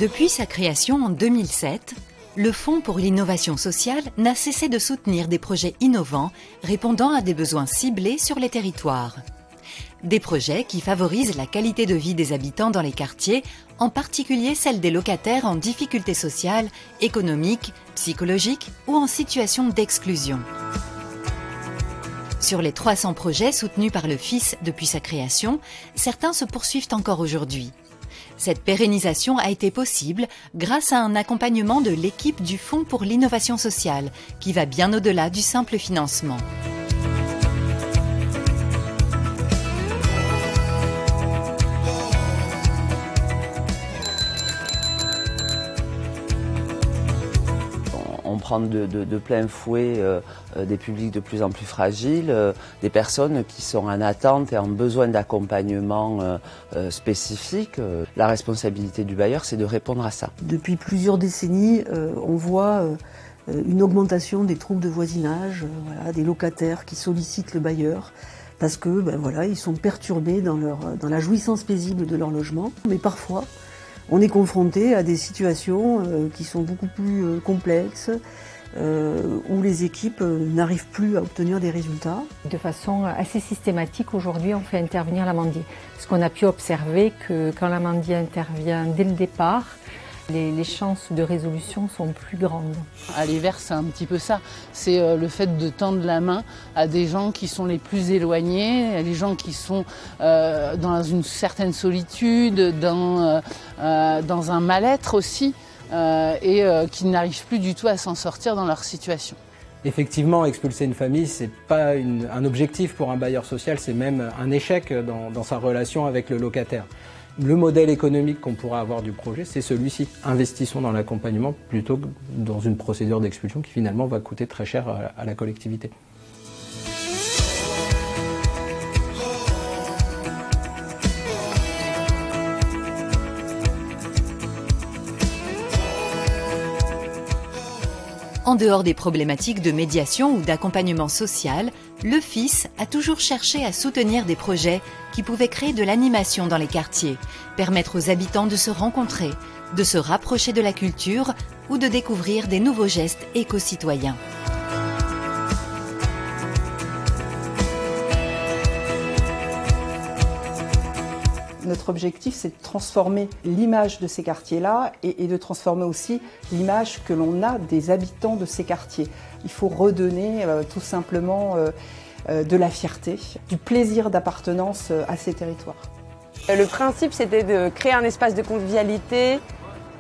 Depuis sa création en 2007, le Fonds pour l'innovation sociale n'a cessé de soutenir des projets innovants répondant à des besoins ciblés sur les territoires. Des projets qui favorisent la qualité de vie des habitants dans les quartiers, en particulier celle des locataires en difficulté sociale, économique, psychologique ou en situation d'exclusion. Sur les 300 projets soutenus par le FIS depuis sa création, certains se poursuivent encore aujourd'hui. Cette pérennisation a été possible grâce à un accompagnement de l'équipe du Fonds pour l'innovation sociale, qui va bien au-delà du simple financement. On prend de plein fouet des publics de plus en plus fragiles, des personnes qui sont en attente et en besoin d'accompagnement spécifique. La responsabilité du bailleur, c'est de répondre à ça. Depuis plusieurs décennies, on voit une augmentation des troubles de voisinage, des locataires qui sollicitent le bailleur parce que ils sont perturbés dans la jouissance paisible de leur logement. Mais parfois, on est confronté à des situations qui sont beaucoup plus complexes, où les équipes n'arrivent plus à obtenir des résultats. De façon assez systématique, aujourd'hui, on fait intervenir l'amandier. Parce qu'on a pu observer que quand l'amandier intervient dès le départ, les chances de résolution sont plus grandes. Aller vers, c'est un petit peu ça. C'est le fait de tendre la main à des gens qui sont les plus éloignés, à des gens qui sont dans une certaine solitude, dans un mal-être aussi, et qui n'arrivent plus du tout à s'en sortir dans leur situation. Effectivement, expulser une famille, c'est pas un objectif pour un bailleur social, c'est même un échec dans sa relation avec le locataire. Le modèle économique qu'on pourra avoir du projet, c'est celui-ci. Investissons dans l'accompagnement plutôt que dans une procédure d'expulsion qui finalement va coûter très cher à la collectivité. En dehors des problématiques de médiation ou d'accompagnement social, le FIS a toujours cherché à soutenir des projets qui pouvaient créer de l'animation dans les quartiers, permettre aux habitants de se rencontrer, de se rapprocher de la culture ou de découvrir des nouveaux gestes éco-citoyens. Notre objectif, c'est de transformer l'image de ces quartiers-là et de transformer aussi l'image que l'on a des habitants de ces quartiers. Il faut redonner tout simplement de la fierté, du plaisir d'appartenance à ces territoires. Le principe, c'était de créer un espace de convivialité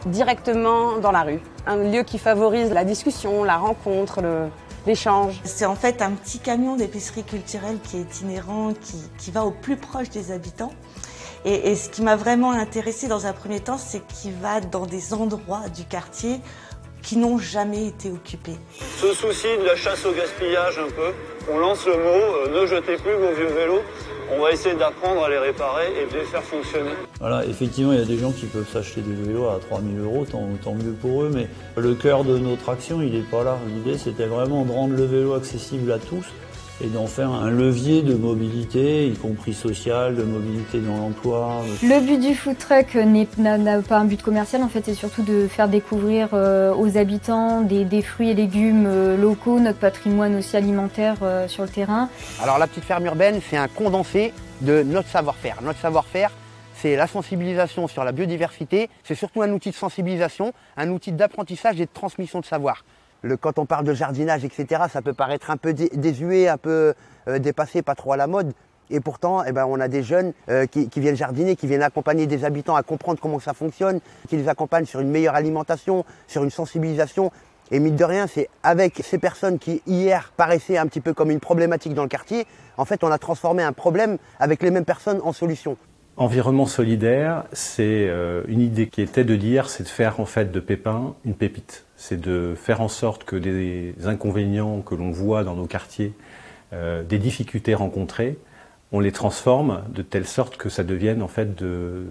directement dans la rue. Un lieu qui favorise la discussion, la rencontre, l'échange. C'est en fait un petit camion d'épicerie culturelle qui est itinérant, qui va au plus proche des habitants. Et ce qui m'a vraiment intéressée dans un premier temps, c'est qu'il va dans des endroits du quartier qui n'ont jamais été occupés. Ce souci de la chasse au gaspillage un peu, on lance le mot ne jetez plus vos vieux vélos. On va essayer d'apprendre à les réparer et de les faire fonctionner. Voilà, effectivement, il y a des gens qui peuvent s'acheter des vélos à 3 000 €, tant mieux pour eux, mais le cœur de notre action, il n'est pas là. L'idée, c'était vraiment de rendre le vélo accessible à tous et d'en faire un levier de mobilité, y compris sociale, de mobilité dans l'emploi. Le but du food truck n'a pas un but commercial, en fait, c'est surtout de faire découvrir aux habitants des fruits et légumes locaux, notre patrimoine aussi alimentaire sur le terrain. Alors la petite ferme urbaine, c'est un condensé de notre savoir-faire. Notre savoir-faire, c'est la sensibilisation sur la biodiversité, c'est surtout un outil de sensibilisation, un outil d'apprentissage et de transmission de savoir. Quand on parle de jardinage, etc., ça peut paraître un peu désuet, un peu dépassé, pas trop à la mode. Et pourtant, on a des jeunes qui viennent jardiner, qui viennent accompagner des habitants à comprendre comment ça fonctionne, qui les accompagnent sur une meilleure alimentation, sur une sensibilisation. Et mine de rien, c'est avec ces personnes qui, hier, paraissaient un petit peu comme une problématique dans le quartier, en fait, on a transformé un problème avec les mêmes personnes en solution. Environnement solidaire, c'est une idée qui était de dire, c'est de faire en fait de Pépin une pépite. C'est de faire en sorte que des inconvénients que l'on voit dans nos quartiers, des difficultés rencontrées, on les transforme de telle sorte que ça devienne en fait de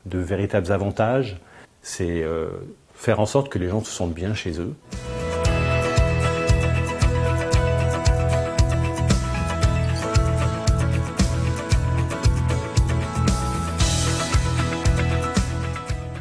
véritables avantages. C'est faire en sorte que les gens se sentent bien chez eux.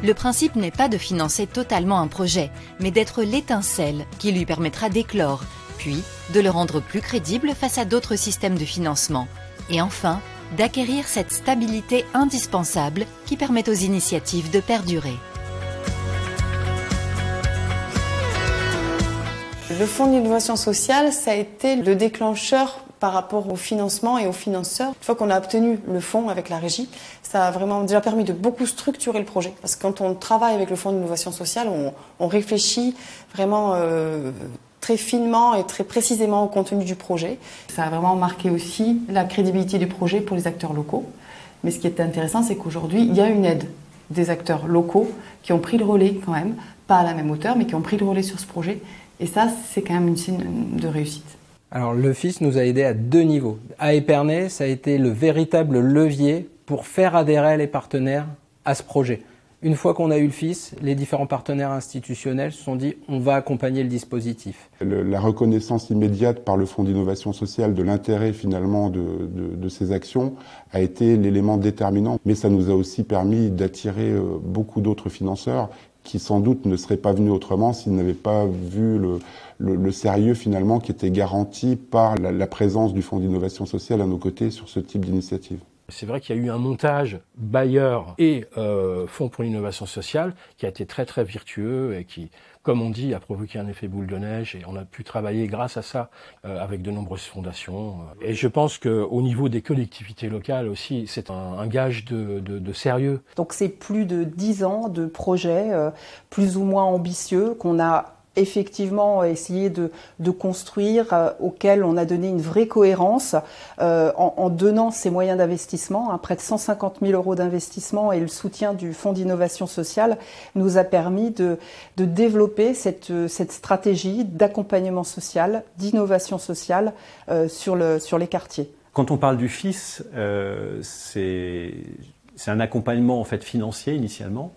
Le principe n'est pas de financer totalement un projet, mais d'être l'étincelle qui lui permettra d'éclore, puis de le rendre plus crédible face à d'autres systèmes de financement. Et enfin, d'acquérir cette stabilité indispensable qui permet aux initiatives de perdurer. Le Fonds d'innovation sociale, ça a été le déclencheur par rapport au financement et aux financeurs. Une fois qu'on a obtenu le fonds avec la régie, ça a vraiment déjà permis de beaucoup structurer le projet. Parce que quand on travaille avec le Fonds d'innovation sociale, on réfléchit vraiment très finement et très précisément au contenu du projet. Ça a vraiment marqué aussi la crédibilité du projet pour les acteurs locaux. Mais ce qui est intéressant, c'est qu'aujourd'hui, il y a une aide des acteurs locaux qui ont pris le relais quand même, pas à la même hauteur, mais qui ont pris le relais sur ce projet. Et ça, c'est quand même une signe de réussite. Alors le FIS nous a aidés à 2 niveaux. À Épernay, ça a été le véritable levier pour faire adhérer les partenaires à ce projet. Une fois qu'on a eu le FIS, les différents partenaires institutionnels se sont dit on va accompagner le dispositif. La reconnaissance immédiate par le Fonds d'innovation sociale de l'intérêt finalement de ces actions a été l'élément déterminant. Mais ça nous a aussi permis d'attirer beaucoup d'autres financeurs qui sans doute ne seraient pas venus autrement s'ils n'avaient pas vu le sérieux finalement qui était garanti par la présence du Fonds d'innovation sociale à nos côtés sur ce type d'initiative. C'est vrai qu'il y a eu un montage bailleur et Fonds pour l'innovation sociale qui a été très très vertueux et qui, comme on dit, a provoqué un effet boule de neige et on a pu travailler grâce à ça avec de nombreuses fondations. Et je pense qu'au niveau des collectivités locales aussi, c'est un gage de sérieux. Donc c'est plus de 10 ans de projets plus ou moins ambitieux qu'on a effectivement essayer de construire, auquel on a donné une vraie cohérence en donnant ces moyens d'investissement. Près de 150 000 € d'investissement et le soutien du Fonds d'innovation sociale nous a permis de développer cette stratégie d'accompagnement social, d'innovation sociale sur les quartiers. Quand on parle du FIS, c'est un accompagnement en fait financier initialement,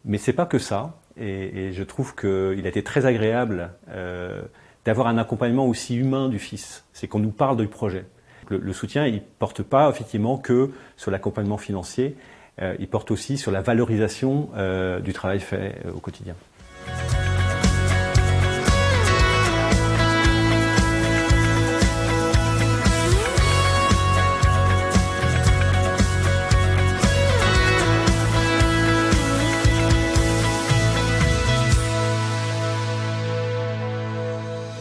mais c'est pas que ça. Et je trouve qu'il a été très agréable d'avoir un accompagnement aussi humain du FIS. C'est qu'on nous parle du projet. Le soutien, il ne porte pas effectivement que sur l'accompagnement financier, il porte aussi sur la valorisation du travail fait au quotidien.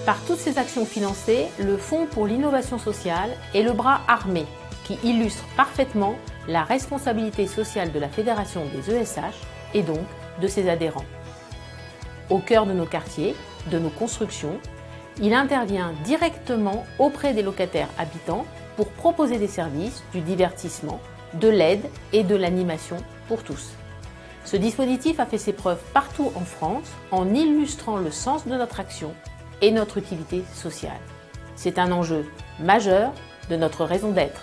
Par toutes ces actions financées, le Fonds pour l'innovation sociale est le bras armé qui illustre parfaitement la responsabilité sociale de la Fédération des ESH et donc de ses adhérents. Au cœur de nos quartiers, de nos constructions, il intervient directement auprès des locataires habitants pour proposer des services, du divertissement, de l'aide et de l'animation pour tous. Ce dispositif a fait ses preuves partout en France en illustrant le sens de notre action et notre utilité sociale. C'est un enjeu majeur de notre raison d'être.